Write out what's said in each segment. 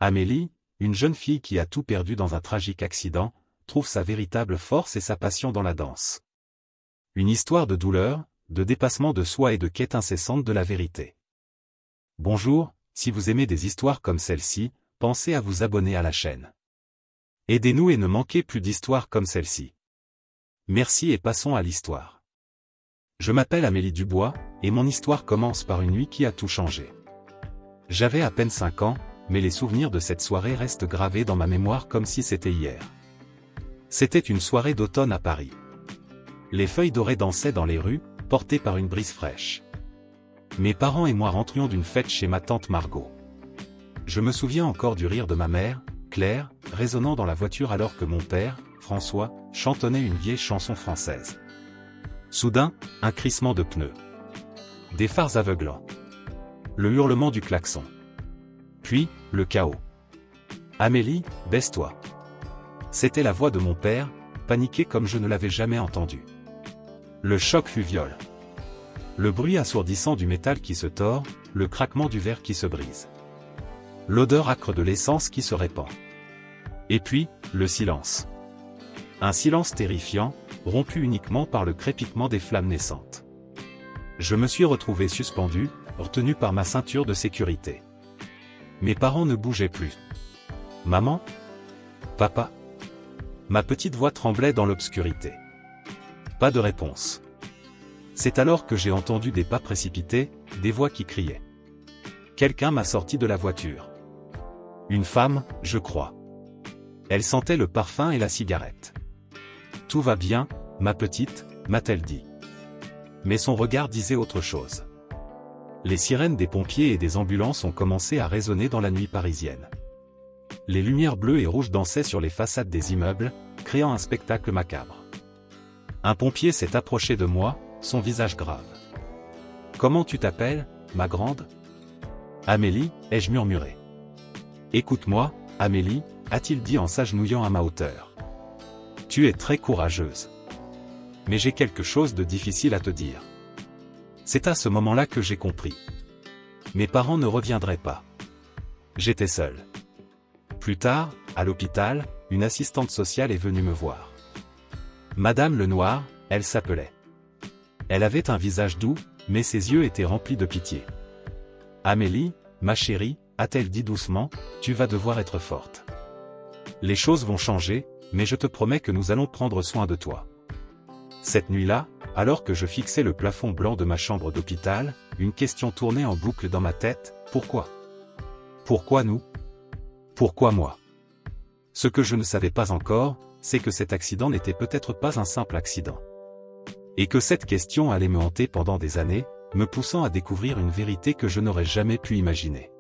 Amélie, une jeune fille qui a tout perdu dans un tragique accident, trouve sa véritable force et sa passion dans la danse. Une histoire de douleur, de dépassement de soi et de quête incessante de la vérité. Bonjour, si vous aimez des histoires comme celle-ci, pensez à vous abonner à la chaîne. Aidez-nous et ne manquez plus d'histoires comme celle-ci. Merci et passons à l'histoire. Je m'appelle Amélie Dubois, et mon histoire commence par une nuit qui a tout changé. J'avais à peine 5 ans, mais les souvenirs de cette soirée restent gravés dans ma mémoire comme si c'était hier. C'était une soirée d'automne à Paris. Les feuilles dorées dansaient dans les rues, portées par une brise fraîche. Mes parents et moi rentrions d'une fête chez ma tante Margot. Je me souviens encore du rire de ma mère, Claire, résonnant dans la voiture alors que mon père, François, chantonnait une vieille chanson française. Soudain, un crissement de pneus. Des phares aveuglants. Le hurlement du klaxon. Puis, le chaos. Amélie, baisse-toi. C'était la voix de mon père, paniqué comme je ne l'avais jamais entendu. Le choc fut violent. Le bruit assourdissant du métal qui se tord, le craquement du verre qui se brise. L'odeur âcre de l'essence qui se répand. Et puis, le silence. Un silence terrifiant, rompu uniquement par le crépitement des flammes naissantes. Je me suis retrouvé suspendu, retenu par ma ceinture de sécurité. Mes parents ne bougeaient plus. Maman? Papa? Ma petite voix tremblait dans l'obscurité. Pas de réponse. C'est alors que j'ai entendu des pas précipités, des voix qui criaient. Quelqu'un m'a sorti de la voiture. Une femme, je crois. Elle sentait le parfum et la cigarette. Tout va bien, ma petite, m'a-t-elle dit. Mais son regard disait autre chose. Les sirènes des pompiers et des ambulances ont commencé à résonner dans la nuit parisienne. Les lumières bleues et rouges dansaient sur les façades des immeubles, créant un spectacle macabre. Un pompier s'est approché de moi, son visage grave. « Comment tu t'appelles, ma grande ?»« Amélie » ai-je murmuré. « Écoute-moi, Amélie » a-t-il dit en s'agenouillant à ma hauteur. « Tu es très courageuse. Mais j'ai quelque chose de difficile à te dire. » C'est à ce moment-là que j'ai compris. Mes parents ne reviendraient pas. J'étais seul. Plus tard, à l'hôpital, une assistante sociale est venue me voir. Madame Lenoir, elle s'appelait. Elle avait un visage doux, mais ses yeux étaient remplis de pitié. « Amélie, ma chérie, a-t-elle dit doucement, tu vas devoir être forte. Les choses vont changer, mais je te promets que nous allons prendre soin de toi. » Cette nuit-là, alors que je fixais le plafond blanc de ma chambre d'hôpital, une question tournait en boucle dans ma tête, pourquoi? Pourquoi nous? Pourquoi moi? Ce que je ne savais pas encore, c'est que cet accident n'était peut-être pas un simple accident. Et que cette question allait me hanter pendant des années, me poussant à découvrir une vérité que je n'aurais jamais pu imaginer.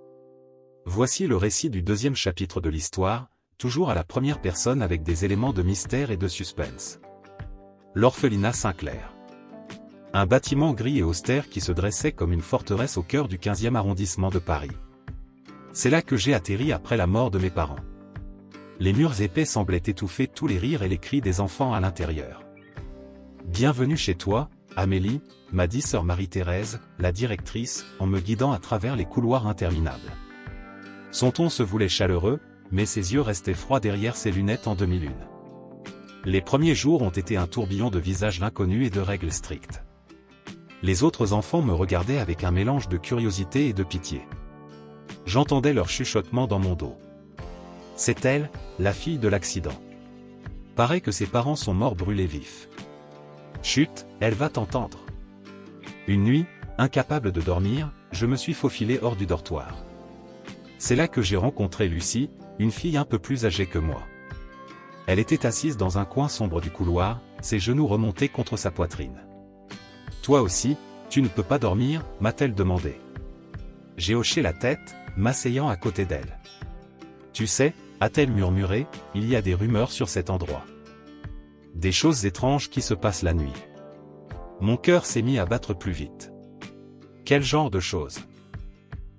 Voici le récit du deuxième chapitre de l'histoire, toujours à la première personne avec des éléments de mystère et de suspense. L'orphelinat Saint-Clair. Un bâtiment gris et austère qui se dressait comme une forteresse au cœur du 15e arrondissement de Paris. C'est là que j'ai atterri après la mort de mes parents. Les murs épais semblaient étouffer tous les rires et les cris des enfants à l'intérieur. « Bienvenue chez toi, Amélie », m'a dit sœur Marie-Thérèse, la directrice, en me guidant à travers les couloirs interminables. Son ton se voulait chaleureux, mais ses yeux restaient froids derrière ses lunettes en demi-lune. Les premiers jours ont été un tourbillon de visages inconnus et de règles strictes. Les autres enfants me regardaient avec un mélange de curiosité et de pitié. J'entendais leur chuchotement dans mon dos. C'est elle, la fille de l'accident. Paraît que ses parents sont morts brûlés vifs. Chut, elle va t'entendre. Une nuit, incapable de dormir, je me suis faufilé hors du dortoir. C'est là que j'ai rencontré Lucie, une fille un peu plus âgée que moi. Elle était assise dans un coin sombre du couloir, ses genoux remontés contre sa poitrine. « Toi aussi, tu ne peux pas dormir ?» m'a-t-elle demandé. J'ai hoché la tête, m'asseyant à côté d'elle. « Tu sais, » a-t-elle murmuré, « il y a des rumeurs sur cet endroit. Des choses étranges qui se passent la nuit. » Mon cœur s'est mis à battre plus vite. Quel genre de choses?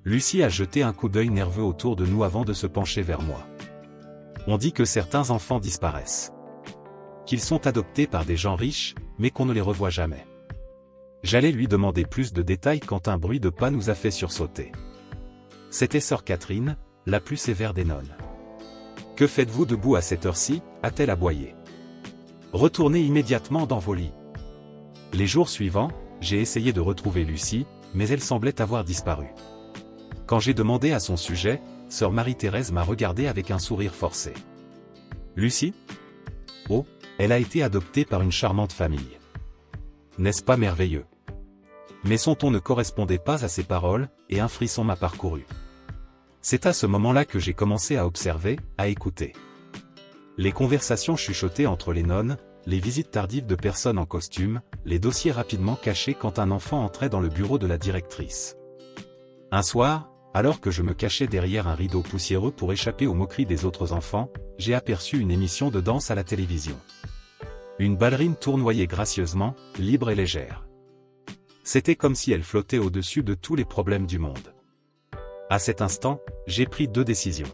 Lucie a jeté un coup d'œil nerveux autour de nous avant de se pencher vers moi. On dit que certains enfants disparaissent. Qu'ils sont adoptés par des gens riches, mais qu'on ne les revoit jamais. J'allais lui demander plus de détails quand un bruit de pas nous a fait sursauter. C'était sœur Catherine, la plus sévère des nonnes. Que faites-vous debout à cette heure-ci, a-t-elle aboyé. Retournez immédiatement dans vos lits. Les jours suivants, j'ai essayé de retrouver Lucie, mais elle semblait avoir disparu. Quand j'ai demandé à son sujet, sœur Marie-Thérèse m'a regardé avec un sourire forcé. Lucie? Oh, elle a été adoptée par une charmante famille. N'est-ce pas merveilleux? Mais son ton ne correspondait pas à ses paroles, et un frisson m'a parcouru. C'est à ce moment-là que j'ai commencé à observer, à écouter. Les conversations chuchotées entre les nonnes, les visites tardives de personnes en costume, les dossiers rapidement cachés quand un enfant entrait dans le bureau de la directrice. Un soir, alors que je me cachais derrière un rideau poussiéreux pour échapper aux moqueries des autres enfants, j'ai aperçu une émission de danse à la télévision. Une ballerine tournoyait gracieusement, libre et légère. C'était comme si elle flottait au-dessus de tous les problèmes du monde. À cet instant, j'ai pris 2 décisions.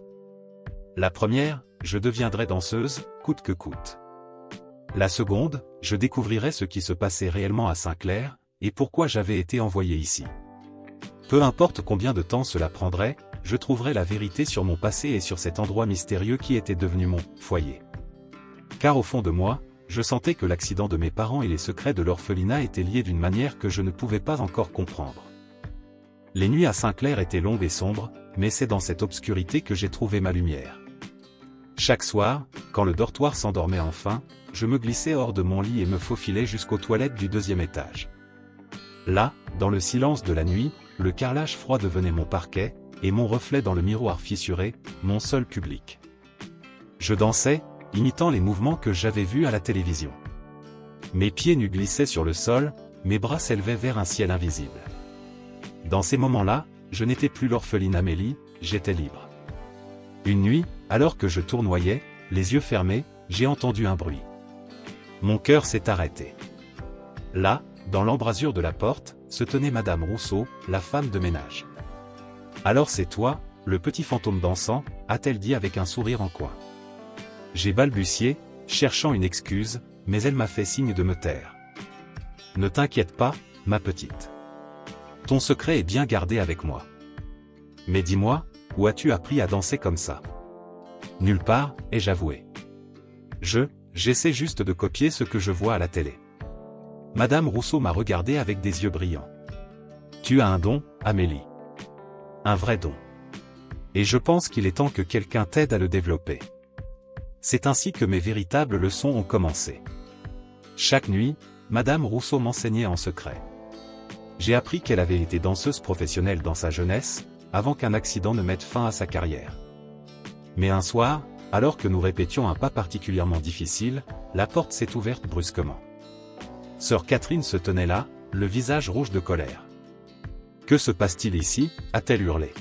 La première, je deviendrai danseuse, coûte que coûte. La seconde, je découvrirai ce qui se passait réellement à Saint-Clair, et pourquoi j'avais été envoyé ici. Peu importe combien de temps cela prendrait, je trouverai la vérité sur mon passé et sur cet endroit mystérieux qui était devenu mon foyer. Car au fond de moi, je sentais que l'accident de mes parents et les secrets de l'orphelinat étaient liés d'une manière que je ne pouvais pas encore comprendre. Les nuits à Saint-Clair étaient longues et sombres, mais c'est dans cette obscurité que j'ai trouvé ma lumière. Chaque soir, quand le dortoir s'endormait enfin, je me glissais hors de mon lit et me faufilais jusqu'aux toilettes du 2e étage. Là, dans le silence de la nuit, le carrelage froid devenait mon parquet, et mon reflet dans le miroir fissuré, mon seul public. Je dansais, imitant les mouvements que j'avais vus à la télévision. Mes pieds nus glissaient sur le sol, mes bras s'élevaient vers un ciel invisible. Dans ces moments-là, je n'étais plus l'orpheline Amélie, j'étais libre. Une nuit, alors que je tournoyais, les yeux fermés, j'ai entendu un bruit. Mon cœur s'est arrêté. Là, dans l'embrasure de la porte, se tenait Madame Rousseau, la femme de ménage. « Alors c'est toi, le petit fantôme dansant » a-t-elle dit avec un sourire en coin. J'ai balbutié, cherchant une excuse, mais elle m'a fait signe de me taire. « Ne t'inquiète pas, ma petite. Ton secret est bien gardé avec moi. Mais dis-moi, où as-tu appris à danser comme ça? » Nulle part, ai-je avoué. J'essaie juste de copier ce que je vois à la télé. Madame Rousseau m'a regardé avec des yeux brillants. Tu as un don, Amélie. Un vrai don. Et je pense qu'il est temps que quelqu'un t'aide à le développer. C'est ainsi que mes véritables leçons ont commencé. Chaque nuit, Madame Rousseau m'enseignait en secret. J'ai appris qu'elle avait été danseuse professionnelle dans sa jeunesse, avant qu'un accident ne mette fin à sa carrière. Mais un soir, alors que nous répétions un pas particulièrement difficile, la porte s'est ouverte brusquement. Sœur Catherine se tenait là, le visage rouge de colère. « Que se passe-t-il ici » a-t-elle hurlé.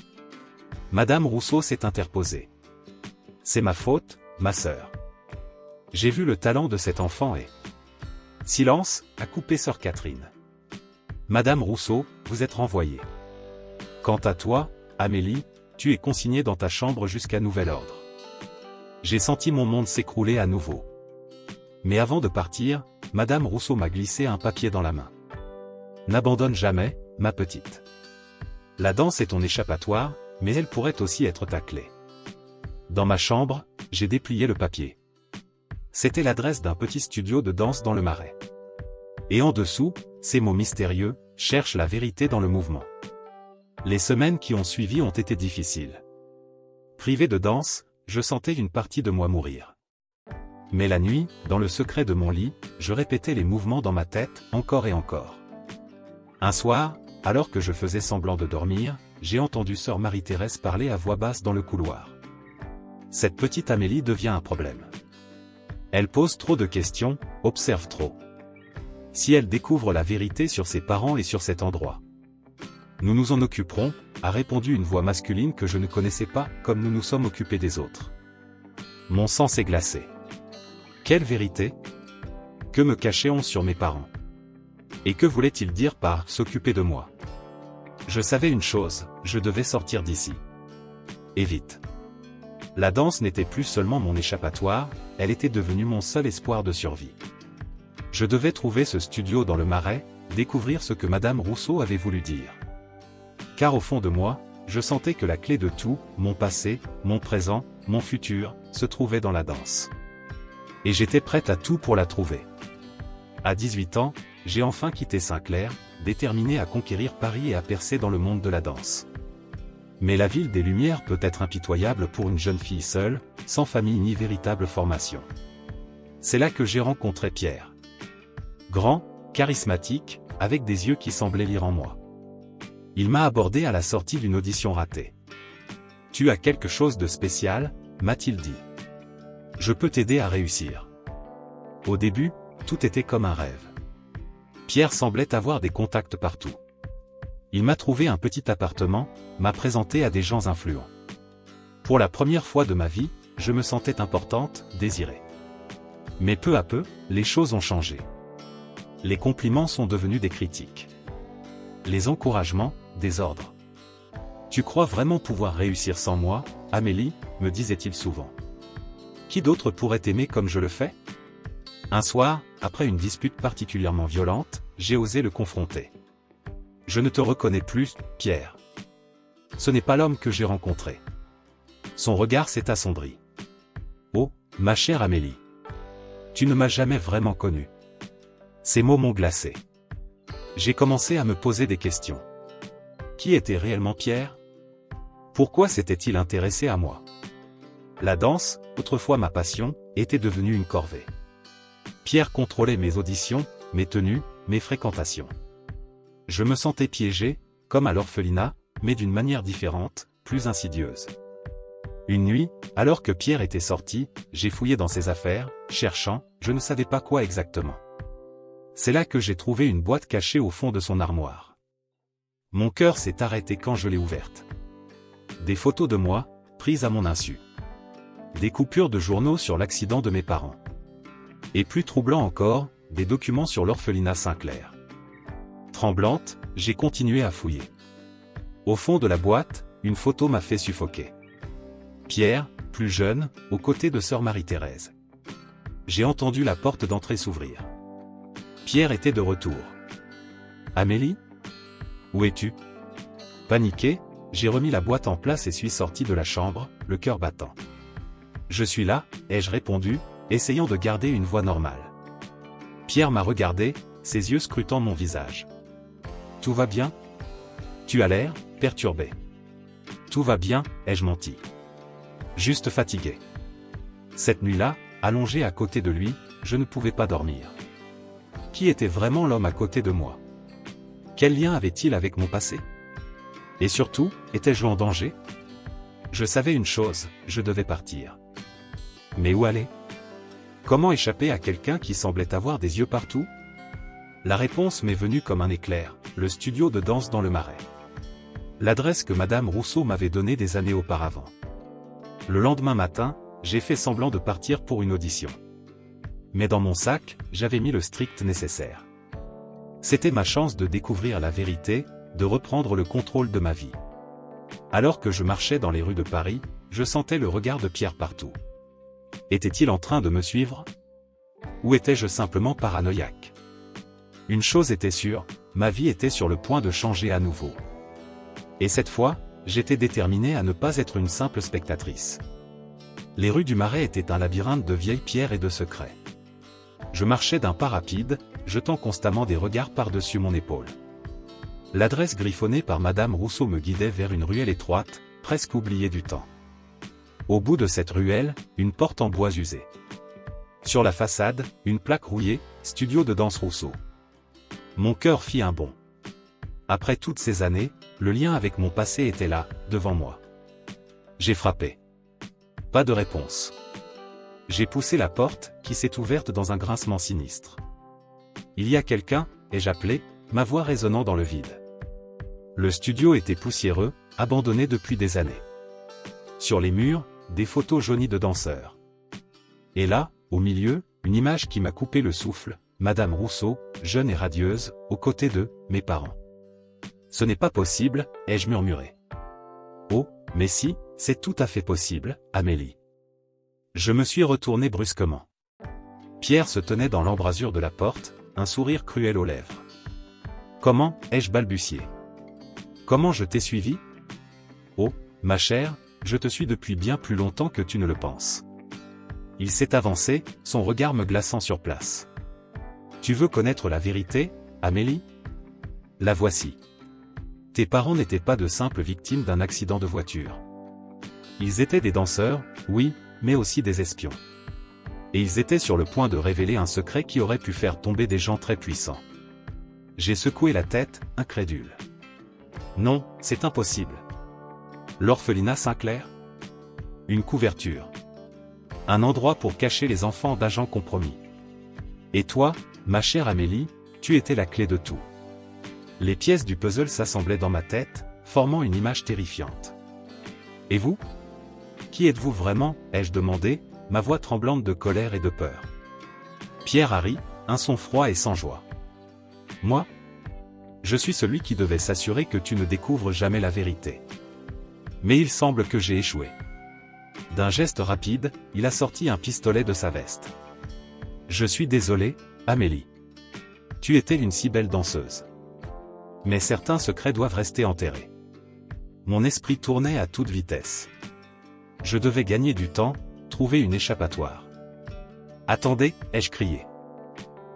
Madame Rousseau s'est interposée. « C'est ma faute, ma sœur. J'ai vu le talent de cet enfant et... » « Silence » a coupé sœur Catherine. « Madame Rousseau, vous êtes renvoyée. Quant à toi, Amélie, tu es consignée dans ta chambre jusqu'à nouvel ordre. » J'ai senti mon monde s'écrouler à nouveau. Mais avant de partir, Madame Rousseau m'a glissé un papier dans la main. « N'abandonne jamais, ma petite. La danse est ton échappatoire, mais elle pourrait aussi être ta clé. » Dans ma chambre, j'ai déplié le papier. C'était l'adresse d'un petit studio de danse dans le Marais. Et en dessous, ces mots mystérieux, « Cherche la vérité dans le mouvement ». Les semaines qui ont suivi ont été difficiles. Privé de danse, je sentais une partie de moi mourir. Mais la nuit, dans le secret de mon lit, je répétais les mouvements dans ma tête, encore et encore. Un soir, alors que je faisais semblant de dormir, j'ai entendu sœur Marie-Thérèse parler à voix basse dans le couloir. Cette petite Amélie devient un problème. Elle pose trop de questions, observe trop. Si elle découvre la vérité sur ses parents et sur cet endroit, nous nous en occuperons, a répondu une voix masculine que je ne connaissais pas, comme nous nous sommes occupés des autres. Mon sang s'est glacé. Quelle vérité? Que me cachait-on sur mes parents? Et que voulait-il dire par « s'occuper de moi » ? Je savais une chose, je devais sortir d'ici. Et vite. La danse n'était plus seulement mon échappatoire, elle était devenue mon seul espoir de survie. Je devais trouver ce studio dans le Marais, découvrir ce que Madame Rousseau avait voulu dire. Car au fond de moi, je sentais que la clé de tout, mon passé, mon présent, mon futur, se trouvait dans la danse. Et j'étais prête à tout pour la trouver. À 18 ans, j'ai enfin quitté Saint-Clair, déterminé à conquérir Paris et à percer dans le monde de la danse. Mais la ville des Lumières peut être impitoyable pour une jeune fille seule, sans famille ni véritable formation. C'est là que j'ai rencontré Pierre. Grand, charismatique, avec des yeux qui semblaient lire en moi. Il m'a abordé à la sortie d'une audition ratée. « Tu as quelque chose de spécial ?» m'a-t-il dit. « Je peux t'aider à réussir. » Au début, tout était comme un rêve. Pierre semblait avoir des contacts partout. Il m'a trouvé un petit appartement, m'a présenté à des gens influents. Pour la première fois de ma vie, je me sentais importante, désirée. Mais peu à peu, les choses ont changé. Les compliments sont devenus des critiques. Les encouragements, des ordres. « Tu crois vraiment pouvoir réussir sans moi, Amélie ?» me disait-il souvent. « Qui d'autre pourrait t'aimer comme je le fais ?» Un soir, après une dispute particulièrement violente, j'ai osé le confronter. « Je ne te reconnais plus, Pierre. Ce n'est pas l'homme que j'ai rencontré. » Son regard s'est assombri. « Oh, ma chère Amélie. Tu ne m'as jamais vraiment connue. » Ces mots m'ont glacé. J'ai commencé à me poser des questions. Qui était réellement Pierre? Pourquoi s'était-il intéressé à moi? La danse, autrefois ma passion, était devenue une corvée. Pierre contrôlait mes auditions, mes tenues, mes fréquentations. Je me sentais piégé, comme à l'orphelinat, mais d'une manière différente, plus insidieuse. Une nuit, alors que Pierre était sorti, j'ai fouillé dans ses affaires, cherchant, je ne savais pas quoi exactement. C'est là que j'ai trouvé une boîte cachée au fond de son armoire. Mon cœur s'est arrêté quand je l'ai ouverte. Des photos de moi, prises à mon insu. Des coupures de journaux sur l'accident de mes parents. Et plus troublant encore, des documents sur l'orphelinat Saint-Clair. Tremblante, j'ai continué à fouiller. Au fond de la boîte, une photo m'a fait suffoquer. Pierre, plus jeune, aux côtés de sœur Marie-Thérèse. J'ai entendu la porte d'entrée s'ouvrir. Pierre était de retour. « Amélie? Où es-tu » Paniqué, j'ai remis la boîte en place et suis sorti de la chambre, le cœur battant. « Je suis là » ai-je répondu, essayant de garder une voix normale. Pierre m'a regardé, ses yeux scrutant mon visage. « Tout va bien ? Tu as l'air perturbé. »« Tout va bien » ai-je menti. Juste fatigué. Cette nuit-là, allongé à côté de lui, je ne pouvais pas dormir. Qui était vraiment l'homme à côté de moi? Quel lien avait-il avec mon passé? Et surtout, étais-je en danger? Je savais une chose, je devais partir. Mais où aller? Comment échapper à quelqu'un qui semblait avoir des yeux partout? La réponse m'est venue comme un éclair, le studio de danse dans le Marais. L'adresse que Madame Rousseau m'avait donnée des années auparavant. Le lendemain matin, j'ai fait semblant de partir pour une audition. Mais dans mon sac, j'avais mis le strict nécessaire. C'était ma chance de découvrir la vérité, de reprendre le contrôle de ma vie. Alors que je marchais dans les rues de Paris, je sentais le regard de Pierre partout. Était-il en train de me suivre? Ou étais-je simplement paranoïaque? Une chose était sûre, ma vie était sur le point de changer à nouveau. Et cette fois, j'étais déterminé à ne pas être une simple spectatrice. Les rues du Marais étaient un labyrinthe de vieilles pierres et de secrets. Je marchais d'un pas rapide, jetant constamment des regards par-dessus mon épaule. L'adresse griffonnée par Madame Rousseau me guidait vers une ruelle étroite, presque oubliée du temps. Au bout de cette ruelle, une porte en bois usé. Sur la façade, une plaque rouillée, studio de danse Rousseau. Mon cœur fit un bond. Après toutes ces années, le lien avec mon passé était là, devant moi. J'ai frappé. Pas de réponse. J'ai poussé la porte, qui s'est ouverte dans un grincement sinistre. Il y a quelqu'un, ai-je appelé, ma voix résonnant dans le vide. Le studio était poussiéreux, abandonné depuis des années. Sur les murs, des photos jaunies de danseurs. Et là, au milieu, une image qui m'a coupé le souffle, Madame Rousseau, jeune et radieuse, aux côtés de mes parents. Ce n'est pas possible, ai-je murmuré. Oh, mais si, c'est tout à fait possible, Amélie. Je me suis retourné brusquement. Pierre se tenait dans l'embrasure de la porte, un sourire cruel aux lèvres. Comment, ai-je balbutié. Comment je t'ai suivi? Ma chère, je te suis depuis bien plus longtemps que tu ne le penses. Il s'est avancé, son regard me glaçant sur place. Tu veux connaître la vérité, Amélie? La voici. Tes parents n'étaient pas de simples victimes d'un accident de voiture. Ils étaient des danseurs, oui, mais aussi des espions. Et ils étaient sur le point de révéler un secret qui aurait pu faire tomber des gens très puissants. J'ai secoué la tête, incrédule. Non, c'est impossible. L'orphelinat Sinclair? Une couverture. Un endroit pour cacher les enfants d'agents compromis. Et toi, ma chère Amélie, tu étais la clé de tout. Les pièces du puzzle s'assemblaient dans ma tête, formant une image terrifiante. Et vous? Qui êtes-vous vraiment, ai-je demandé, ma voix tremblante de colère et de peur. Pierre a ri, un son froid et sans joie. Moi? Je suis celui qui devait s'assurer que tu ne découvres jamais la vérité. Mais il semble que j'ai échoué. D'un geste rapide, il a sorti un pistolet de sa veste. Je suis désolé, Amélie. Tu étais une si belle danseuse. Mais certains secrets doivent rester enterrés. Mon esprit tournait à toute vitesse. Je devais gagner du temps, trouver une échappatoire. Attendez, ai-je crié.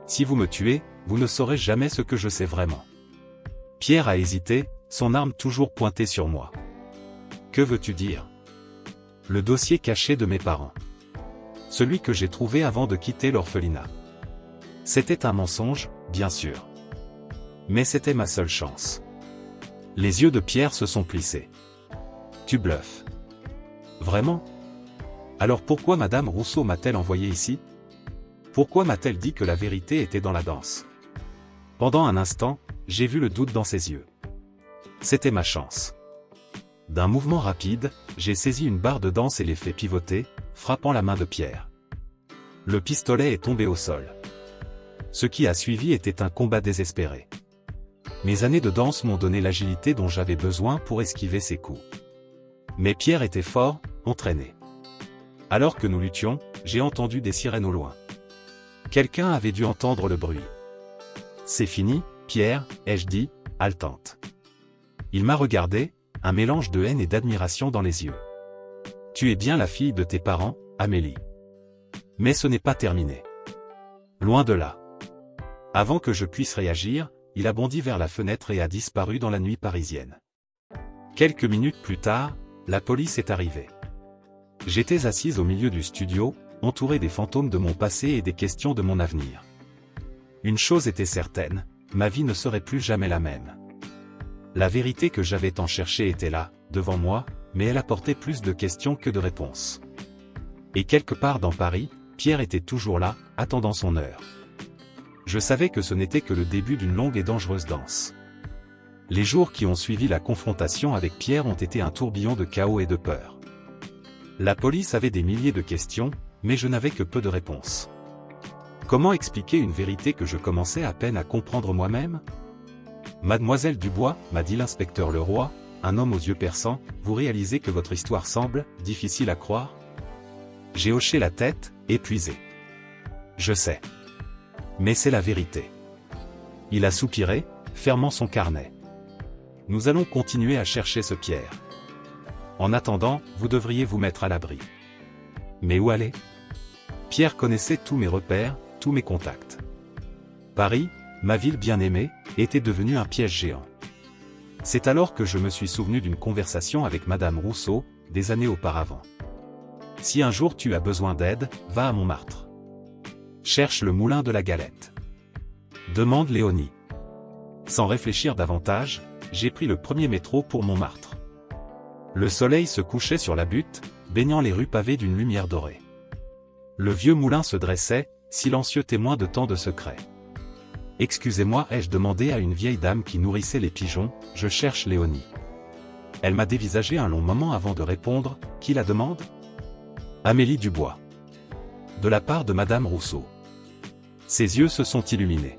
Si vous me tuez, vous ne saurez jamais ce que je sais vraiment. Pierre a hésité, son arme toujours pointée sur moi. Que veux-tu dire? Le dossier caché de mes parents. Celui que j'ai trouvé avant de quitter l'orphelinat. C'était un mensonge, bien sûr. Mais c'était ma seule chance. Les yeux de Pierre se sont plissés. Tu bluffes. Vraiment? Alors pourquoi Madame Rousseau m'a-t-elle envoyé ici? Pourquoi m'a-t-elle dit que la vérité était dans la danse? Pendant un instant, j'ai vu le doute dans ses yeux. C'était ma chance. D'un mouvement rapide, j'ai saisi une barre de danse et l'ai fait pivoter, frappant la main de Pierre. Le pistolet est tombé au sol. Ce qui a suivi était un combat désespéré. Mes années de danse m'ont donné l'agilité dont j'avais besoin pour esquiver ses coups. Mais Pierre était fort, entraîné. Alors que nous luttions, j'ai entendu des sirènes au loin. Quelqu'un avait dû entendre le bruit. C'est fini, Pierre, ai-je dit, haletante. Il m'a regardé, un mélange de haine et d'admiration dans les yeux. Tu es bien la fille de tes parents, Amélie. Mais ce n'est pas terminé. Loin de là. Avant que je puisse réagir, il a bondi vers la fenêtre et a disparu dans la nuit parisienne. Quelques minutes plus tard, la police est arrivée. J'étais assise au milieu du studio, entouré des fantômes de mon passé et des questions de mon avenir. Une chose était certaine, ma vie ne serait plus jamais la même. La vérité que j'avais tant cherchée était là, devant moi, mais elle apportait plus de questions que de réponses. Et quelque part dans Paris, Pierre était toujours là, attendant son heure. Je savais que ce n'était que le début d'une longue et dangereuse danse. Les jours qui ont suivi la confrontation avec Pierre ont été un tourbillon de chaos et de peur. La police avait des milliers de questions, mais je n'avais que peu de réponses. Comment expliquer une vérité que je commençais à peine à comprendre moi-même? Mademoiselle Dubois, m'a dit l'inspecteur Leroy, un homme aux yeux perçants, vous réalisez que votre histoire semble difficile à croire? J'ai hoché la tête, épuisé. Je sais. Mais c'est la vérité. Il a soupiré, fermant son carnet. Nous allons continuer à chercher ce Pierre. En attendant, vous devriez vous mettre à l'abri. Mais où aller? Pierre connaissait tous mes repères, tous mes contacts. Paris, ma ville bien-aimée, était devenue un piège géant. C'est alors que je me suis souvenu d'une conversation avec Madame Rousseau, des années auparavant. Si un jour tu as besoin d'aide, va à Montmartre. Cherche le moulin de la Galette. Demande Léonie. Sans réfléchir davantage, j'ai pris le premier métro pour Montmartre. Le soleil se couchait sur la butte, baignant les rues pavées d'une lumière dorée. Le vieux moulin se dressait, silencieux témoin de tant de secrets. Excusez-moi, ai-je demandé à une vieille dame qui nourrissait les pigeons, je cherche Léonie. Elle m'a dévisagé un long moment avant de répondre, qui la demande? Amélie Dubois. De la part de Madame Rousseau. Ses yeux se sont illuminés.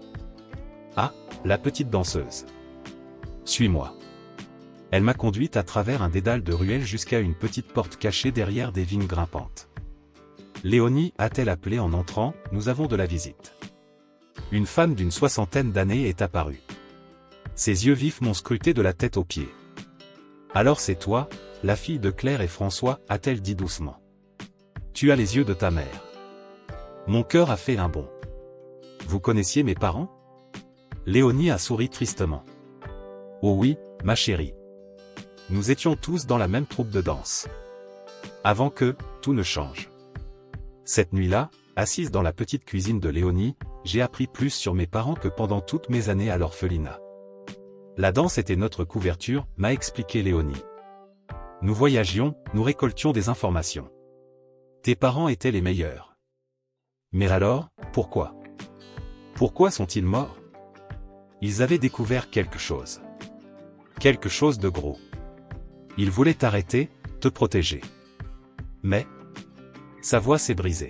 Ah, la petite danseuse. Suis-moi. Elle m'a conduite à travers un dédale de ruelles jusqu'à une petite porte cachée derrière des vignes grimpantes. Léonie, a-t-elle appelé en entrant, nous avons de la visite. Une femme d'une soixantaine d'années est apparue. Ses yeux vifs m'ont scruté de la tête aux pieds. Alors c'est toi, la fille de Claire et François, a-t-elle dit doucement. Tu as les yeux de ta mère. Mon cœur a fait un bond. Vous connaissiez mes parents? Léonie a souri tristement. Oh oui, ma chérie. Nous étions tous dans la même troupe de danse. Avant que tout ne change. Cette nuit-là, assise dans la petite cuisine de Léonie, j'ai appris plus sur mes parents que pendant toutes mes années à l'orphelinat. La danse était notre couverture, m'a expliqué Léonie. Nous voyagions, nous récoltions des informations. Tes parents étaient les meilleurs. Mais alors, pourquoi? Pourquoi sont-ils morts? Ils avaient découvert quelque chose. Quelque chose de gros. Ils voulaient t'arrêter, te protéger. Mais sa voix s'est brisée.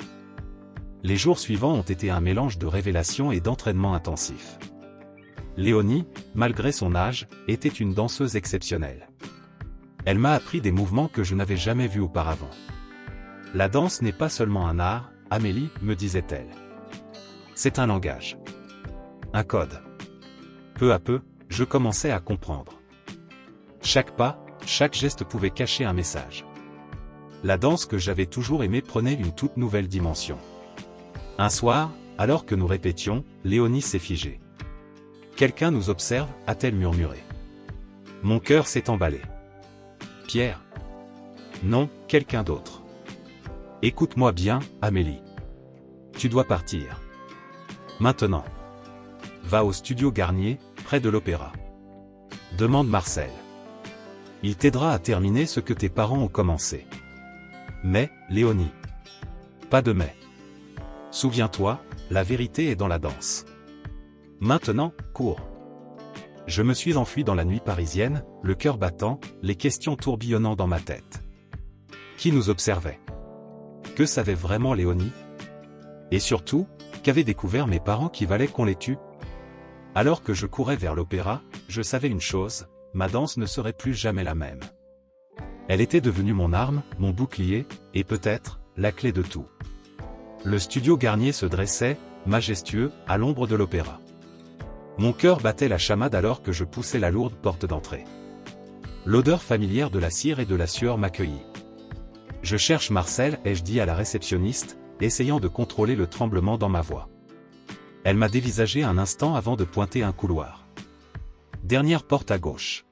Les jours suivants ont été un mélange de révélations et d'entraînement intensif. Léonie, malgré son âge, était une danseuse exceptionnelle. Elle m'a appris des mouvements que je n'avais jamais vus auparavant. La danse n'est pas seulement un art, Amélie, me disait-elle. C'est un langage. Un code. Peu à peu, je commençais à comprendre. Chaque pas, chaque geste pouvait cacher un message. La danse que j'avais toujours aimée prenait une toute nouvelle dimension. Un soir, alors que nous répétions, Léonie s'est figée. Quelqu'un nous observe, a-t-elle murmuré. Mon cœur s'est emballé. Pierre? Non, quelqu'un d'autre. Écoute-moi bien, Amélie. Tu dois partir. Maintenant. Va au studio Garnier, près de l'opéra. Demande Marcel. Il t'aidera à terminer ce que tes parents ont commencé. Mais, Léonie. Pas de mais. Souviens-toi, la vérité est dans la danse. Maintenant, cours. Je me suis enfui dans la nuit parisienne, le cœur battant, les questions tourbillonnant dans ma tête. Qui nous observait? Que savait vraiment Léonie? Et surtout, qu'avaient découvert mes parents qui valait qu'on les tue? Alors que je courais vers l'opéra, je savais une chose, ma danse ne serait plus jamais la même. Elle était devenue mon arme, mon bouclier, et peut-être, la clé de tout. Le studio Garnier se dressait, majestueux, à l'ombre de l'opéra. Mon cœur battait la chamade alors que je poussais la lourde porte d'entrée. L'odeur familière de la cire et de la sueur m'accueillit. Je cherche Marcel, ai-je dit à la réceptionniste, essayant de contrôler le tremblement dans ma voix. Elle m'a dévisagé un instant avant de pointer un couloir. Dernière porte à gauche.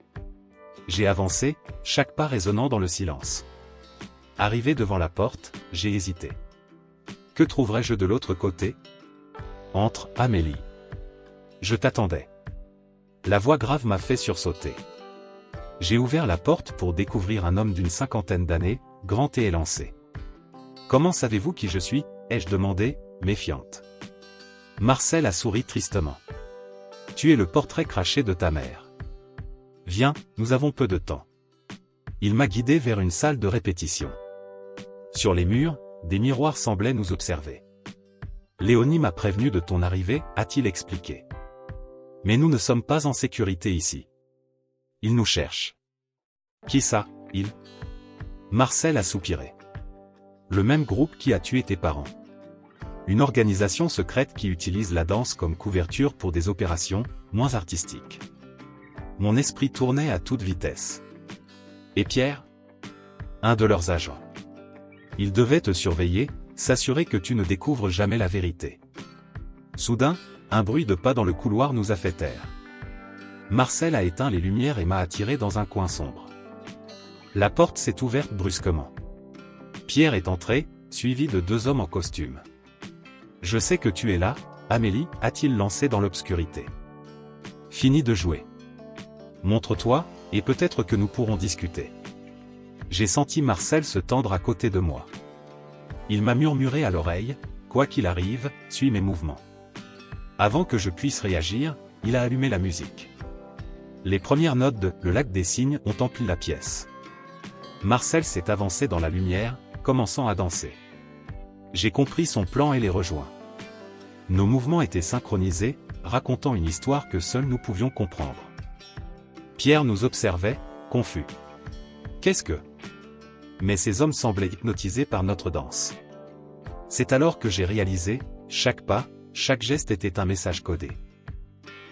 J'ai avancé, chaque pas résonnant dans le silence. Arrivé devant la porte, j'ai hésité. Que trouverais-je de l'autre côté? Entre, Amélie. Je t'attendais. La voix grave m'a fait sursauter. J'ai ouvert la porte pour découvrir un homme d'une cinquantaine d'années, grand et élancé. Comment savez-vous qui je suis? Ai-je demandé, méfiante. Marcel a souri tristement. Tu es le portrait craché de ta mère. Viens, nous avons peu de temps. Il m'a guidé vers une salle de répétition. Sur les murs, des miroirs semblaient nous observer. Léonie m'a prévenu de ton arrivée, a-t-il expliqué. Mais nous ne sommes pas en sécurité ici. Ils nous cherchent. Qui ça, il? Marcel a soupiré. Le même groupe qui a tué tes parents. Une organisation secrète qui utilise la danse comme couverture pour des opérations, moins artistiques. Mon esprit tournait à toute vitesse. Et Pierre? Un de leurs agents. Il devait te surveiller, s'assurer que tu ne découvres jamais la vérité. Soudain, un bruit de pas dans le couloir nous a fait taire. Marcel a éteint les lumières et m'a attiré dans un coin sombre. La porte s'est ouverte brusquement. Pierre est entré, suivi de deux hommes en costume. Je sais que tu es là, Amélie, a-t-il lancé dans l'obscurité. Fini de jouer. Montre-toi, et peut-être que nous pourrons discuter. J'ai senti Marcel se tendre à côté de moi. Il m'a murmuré à l'oreille, quoi qu'il arrive, suis mes mouvements. Avant que je puisse réagir, il a allumé la musique. Les premières notes de « Le lac des cygnes » ont empli la pièce. Marcel s'est avancé dans la lumière, commençant à danser. J'ai compris son plan et les rejoints. Nos mouvements étaient synchronisés, racontant une histoire que seuls nous pouvions comprendre. Pierre nous observait, confus. Qu'est-ce que? Mais ces hommes semblaient hypnotisés par notre danse. C'est alors que j'ai réalisé, chaque pas, chaque geste était un message codé.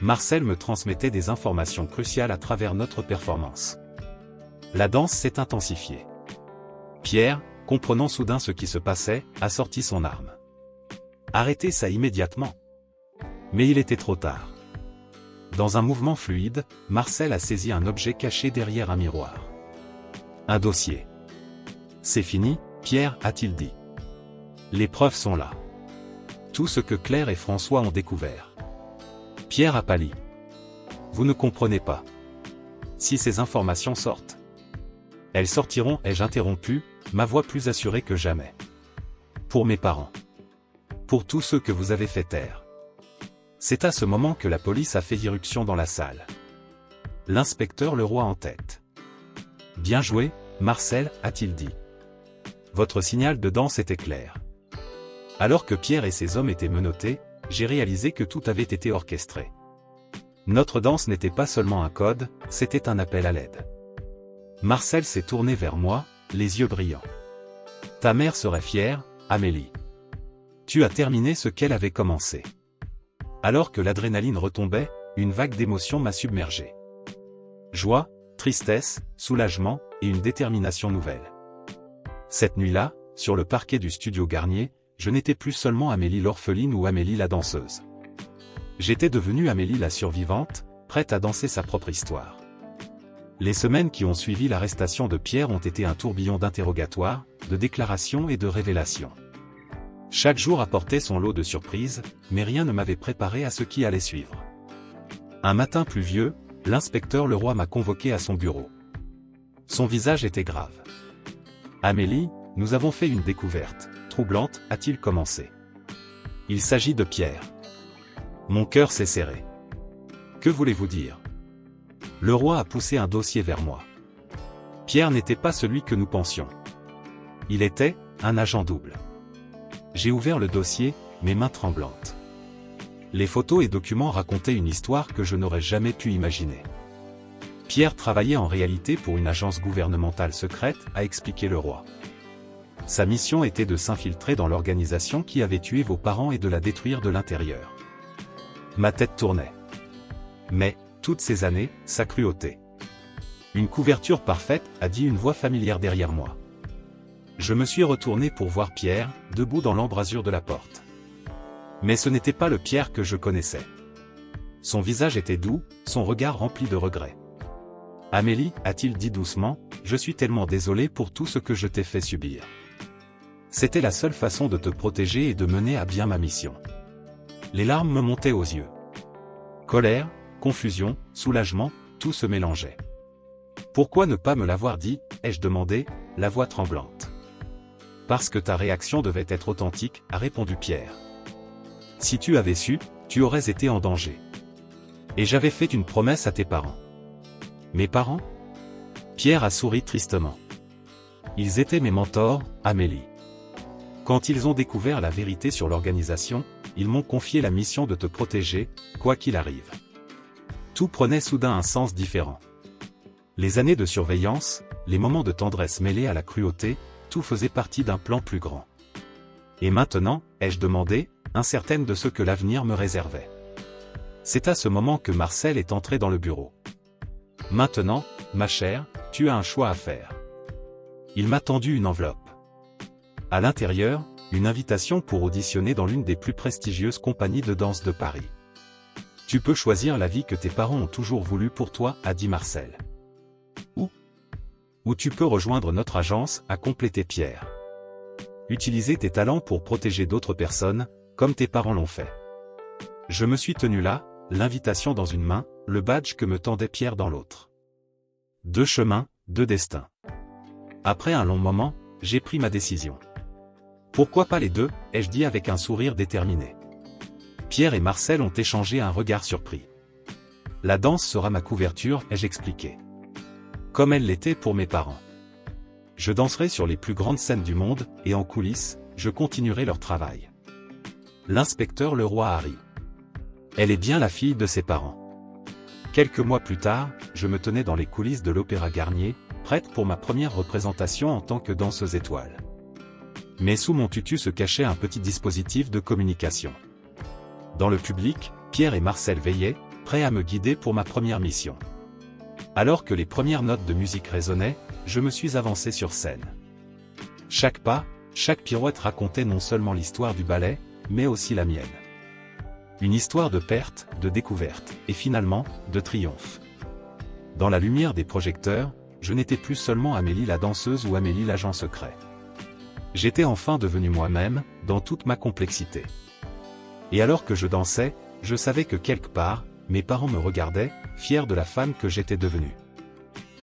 Marcel me transmettait des informations cruciales à travers notre performance. La danse s'est intensifiée. Pierre, comprenant soudain ce qui se passait, a sorti son arme. Arrêtez ça immédiatement. Mais il était trop tard. Dans un mouvement fluide, Marcel a saisi un objet caché derrière un miroir. Un dossier. C'est fini, Pierre, a-t-il dit. Les preuves sont là. Tout ce que Claire et François ont découvert. Pierre a pâli. Vous ne comprenez pas. Si ces informations sortent. Elles sortiront, ai-je interrompu, ma voix plus assurée que jamais. Pour mes parents. Pour tous ceux que vous avez fait taire. C'est à ce moment que la police a fait irruption dans la salle. L'inspecteur Leroy en tête. Bien joué, Marcel, a-t-il dit. Votre signal de danse était clair. Alors que Pierre et ses hommes étaient menottés, j'ai réalisé que tout avait été orchestré. Notre danse n'était pas seulement un code, c'était un appel à l'aide. Marcel s'est tourné vers moi, les yeux brillants. Ta mère serait fière, Amélie. Tu as terminé ce qu'elle avait commencé. Alors que l'adrénaline retombait, une vague d'émotions m'a submergé. Joie, tristesse, soulagement, et une détermination nouvelle. Cette nuit-là, sur le parquet du studio Garnier, je n'étais plus seulement Amélie l'orpheline ou Amélie la danseuse. J'étais devenue Amélie la survivante, prête à danser sa propre histoire. Les semaines qui ont suivi l'arrestation de Pierre ont été un tourbillon d'interrogatoires, de déclarations et de révélations. Chaque jour apportait son lot de surprises, mais rien ne m'avait préparé à ce qui allait suivre. Un matin pluvieux, l'inspecteur Leroy m'a convoqué à son bureau. Son visage était grave. « Amélie, nous avons fait une découverte, troublante, a-t-il commencé. Il s'agit de Pierre. » Mon cœur s'est serré. « Que voulez-vous dire ?» Leroy a poussé un dossier vers moi. Pierre n'était pas celui que nous pensions. Il était un agent double. J'ai ouvert le dossier, mes mains tremblantes. Les photos et documents racontaient une histoire que je n'aurais jamais pu imaginer. Pierre travaillait en réalité pour une agence gouvernementale secrète, a expliqué Leroy. Sa mission était de s'infiltrer dans l'organisation qui avait tué vos parents et de la détruire de l'intérieur. Ma tête tournait. Mais, toutes ces années, sa cruauté. Une couverture parfaite, a dit une voix familière derrière moi. Je me suis retourné pour voir Pierre, debout dans l'embrasure de la porte. Mais ce n'était pas le Pierre que je connaissais. Son visage était doux, son regard rempli de regret. « Amélie, a-t-il dit doucement, je suis tellement désolé pour tout ce que je t'ai fait subir. C'était la seule façon de te protéger et de mener à bien ma mission. » Les larmes me montaient aux yeux. Colère, confusion, soulagement, tout se mélangeait. « Pourquoi ne pas me l'avoir dit ?» ai-je demandé, la voix tremblante. « Parce que ta réaction devait être authentique, a répondu Pierre. Si tu avais su, tu aurais été en danger. Et j'avais fait une promesse à tes parents. » Mes parents ? Pierre a souri tristement. Ils étaient mes mentors, Amélie. Quand ils ont découvert la vérité sur l'organisation, ils m'ont confié la mission de te protéger, quoi qu'il arrive. Tout prenait soudain un sens différent. Les années de surveillance, les moments de tendresse mêlés à la cruauté, tout faisait partie d'un plan plus grand. Et maintenant, ai-je demandé, incertaine de ce que l'avenir me réservait. C'est à ce moment que Marcel est entré dans le bureau. Maintenant, ma chère, tu as un choix à faire. Il m'a tendu une enveloppe. À l'intérieur, une invitation pour auditionner dans l'une des plus prestigieuses compagnies de danse de Paris. Tu peux choisir la vie que tes parents ont toujours voulu pour toi, a dit Marcel. Ou tu peux rejoindre notre agence, a complété Pierre. Utiliser tes talents pour protéger d'autres personnes, comme tes parents l'ont fait. Je me suis tenu là, l'invitation dans une main, le badge que me tendait Pierre dans l'autre. Deux chemins, deux destins. Après un long moment, j'ai pris ma décision. Pourquoi pas les deux, ai-je dit avec un sourire déterminé. Pierre et Marcel ont échangé un regard surpris. La danse sera ma couverture, ai-je expliqué. Comme elle l'était pour mes parents. Je danserai sur les plus grandes scènes du monde, et en coulisses, je continuerai leur travail. L'inspecteur Leroy a ri. Elle est bien la fille de ses parents. Quelques mois plus tard, je me tenais dans les coulisses de l'Opéra Garnier, prête pour ma première représentation en tant que danseuse étoile. Mais sous mon tutu se cachait un petit dispositif de communication. Dans le public, Pierre et Marcel veillaient, prêts à me guider pour ma première mission. Alors que les premières notes de musique résonnaient, je me suis avancé sur scène. Chaque pas, chaque pirouette racontait non seulement l'histoire du ballet, mais aussi la mienne. Une histoire de perte, de découverte, et finalement, de triomphe. Dans la lumière des projecteurs, je n'étais plus seulement Amélie la danseuse ou Amélie l'agent secret. J'étais enfin devenu moi-même, dans toute ma complexité. Et alors que je dansais, je savais que quelque part, mes parents me regardaient, fiers de la femme que j'étais devenue.